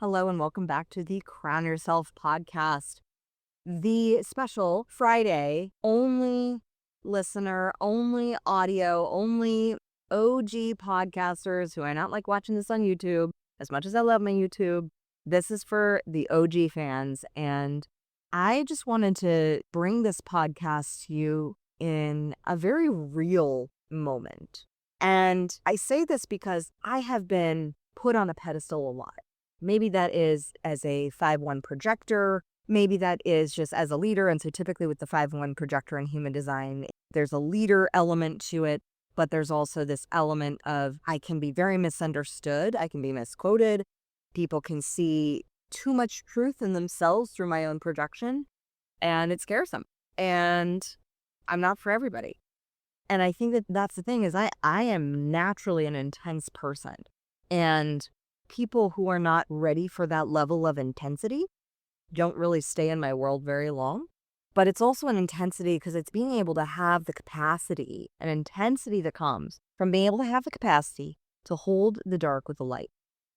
Hello and welcome back to the Crown Yourself podcast, the special Friday only listener, only audio, only OG podcasters who are not like watching this on YouTube as much as I love my YouTube. This is for the OG fans. And I just wanted to bring this podcast to you in a very real moment. And I say this because I have been put on a pedestal a lot. Maybe that is as a 5-1 projector. Maybe that is just as a leader. And so typically with the 5-1 projector in human design, there's a leader element to it, but there's also this element of I can be very misunderstood. I can be misquoted. People can see too much truth in themselves through my own projection, and it scares them. And I'm not for everybody. And I think that that's the thing is I am naturally an intense person. And people who are not ready for that level of intensity don't really stay in my world very long. But it's also an intensity because it's being able to have the capacity, an intensity that comes from being able to have the capacity to hold the dark with the light.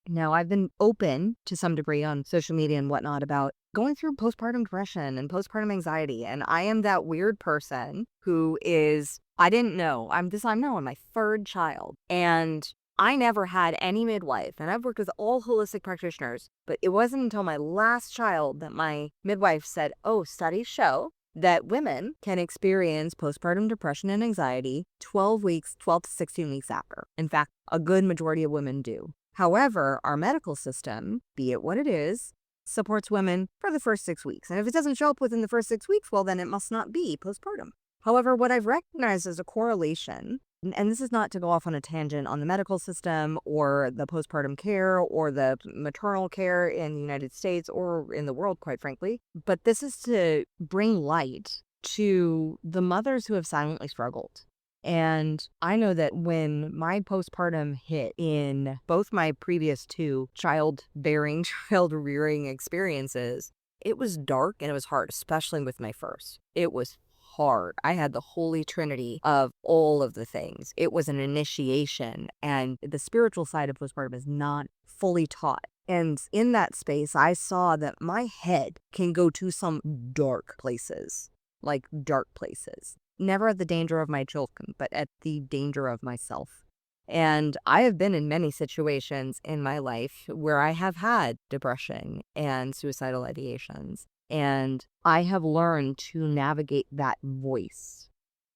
Now, I've been open to some degree on social media and whatnot about going through postpartum depression and postpartum anxiety. And I am that weird person who is, I didn't know, I'm now on my third child. And I never had any midwife, and I've worked with all holistic practitioners, but it wasn't until my last child that my midwife said, oh, studies show that women can experience postpartum depression and anxiety 12 to 16 weeks after. In fact, a good majority of women do. However, our medical system, be it what it is, supports women for the first 6 weeks. And if it doesn't show up within the first 6 weeks, well, then it must not be postpartum. However, what I've recognized as a correlation, and this is not to go off on a tangent on the medical system or the postpartum care or the maternal care in the United States or in the world, quite frankly, but this is to bring light to the mothers who have silently struggled. And I know that when my postpartum hit in both my previous two childbearing, child rearing experiences, it was dark and it was hard, especially with my first. It was hard. I had the holy trinity of all of the things. It was an initiation, and the spiritual side of postpartum is not fully taught. And in that space, I saw that my head can go to some dark places, like dark places. Never at the danger of my children, but at the danger of myself. And I have been in many situations in my life where I have had depression and suicidal ideations. And I have learned to navigate that voice.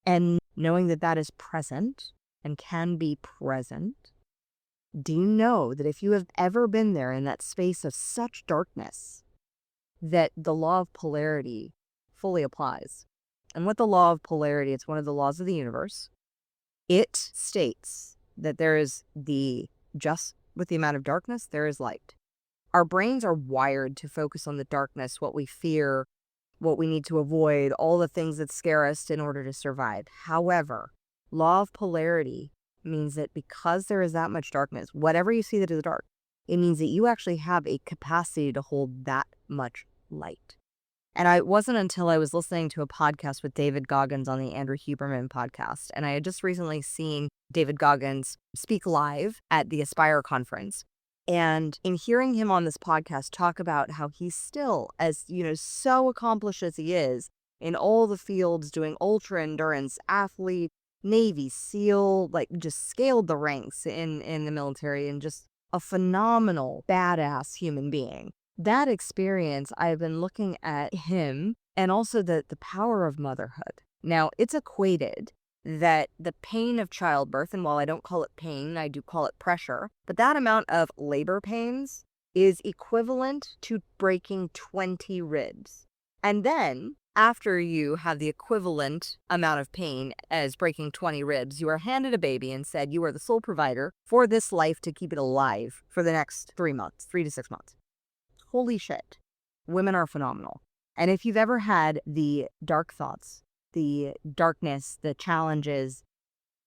And knowing that that is present and can be present, do you know that if you have ever been there in that space of such darkness, that the law of polarity fully applies? And what the law of polarity, it's one of the laws of the universe. It states that there is just with the amount of darkness, there is light. Our brains are wired to focus on the darkness, what we fear, what we need to avoid, all the things that scare us in order to survive. However, law of polarity means that because there is that much darkness, whatever you see that is dark, it means that you actually have a capacity to hold that much light. And it wasn't until I was listening to a podcast with David Goggins on the Andrew Huberman podcast, and I had just recently seen David Goggins speak live at the Aspire conference. And in hearing him on this podcast talk about how he's still, as so accomplished as he is in all the fields, doing ultra endurance, athlete, Navy, SEAL, like just scaled the ranks in the military and just a phenomenal, badass human being. That experience, I've been looking at him and also the power of motherhood. Now, it's equated that the pain of childbirth, and while I don't call it pain, I do call it pressure, but that amount of labor pains is equivalent to breaking 20 ribs. And then, after you have the equivalent amount of pain as breaking 20 ribs, you are handed a baby and said you are the sole provider for this life to keep it alive for the next 3 to 6 months. Holy shit. Women are phenomenal. And if you've ever had the dark thoughts, the darkness, the challenges,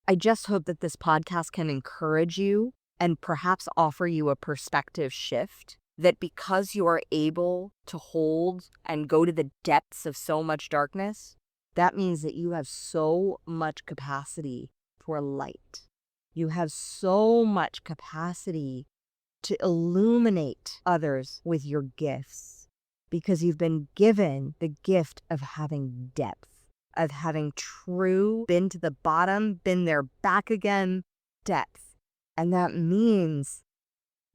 I just hope that this podcast can encourage you and perhaps offer you a perspective shift that because you are able to hold and go to the depths of so much darkness, that means that you have so much capacity for light. You have so much capacity to illuminate others with your gifts, because you've been given the gift of having depth, of having true, been to the bottom, been there back again, depth. And that means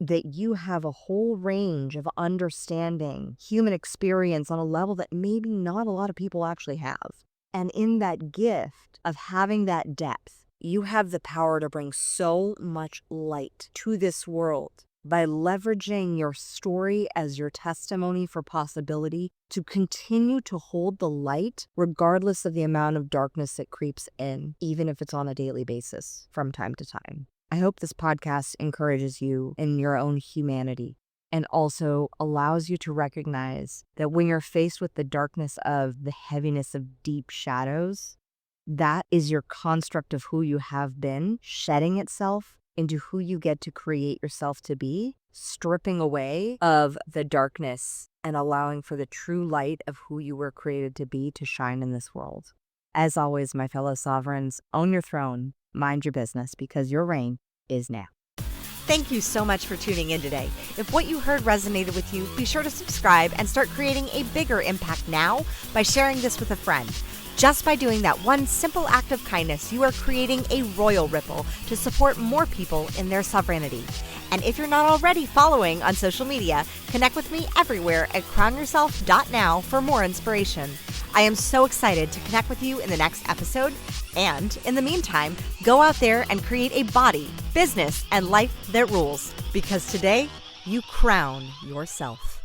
that you have a whole range of understanding human experience on a level that maybe not a lot of people actually have. And in that gift of having that depth, you have the power to bring so much light to this world by leveraging your story as your testimony for possibility to continue to hold the light regardless of the amount of darkness that creeps in, even if it's on a daily basis from time to time. I hope this podcast encourages you in your own humanity and also allows you to recognize that when you're faced with the darkness of the heaviness of deep shadows, that is your construct of who you have been shedding itself into who you get to create yourself to be, stripping away of the darkness and allowing for the true light of who you were created to be to shine in this world. As always, my fellow sovereigns, own your throne, mind your business, because your reign is now. Thank you so much for tuning in today. If what you heard resonated with you, be sure to subscribe and start creating a bigger impact now by sharing this with a friend. Just by doing that one simple act of kindness, you are creating a royal ripple to support more people in their sovereignty. And if you're not already following on social media, connect with me everywhere at crownyourself.now for more inspiration. I am so excited to connect with you in the next episode. And in the meantime, go out there and create a body, business, and life that rules. Because today, you crown yourself.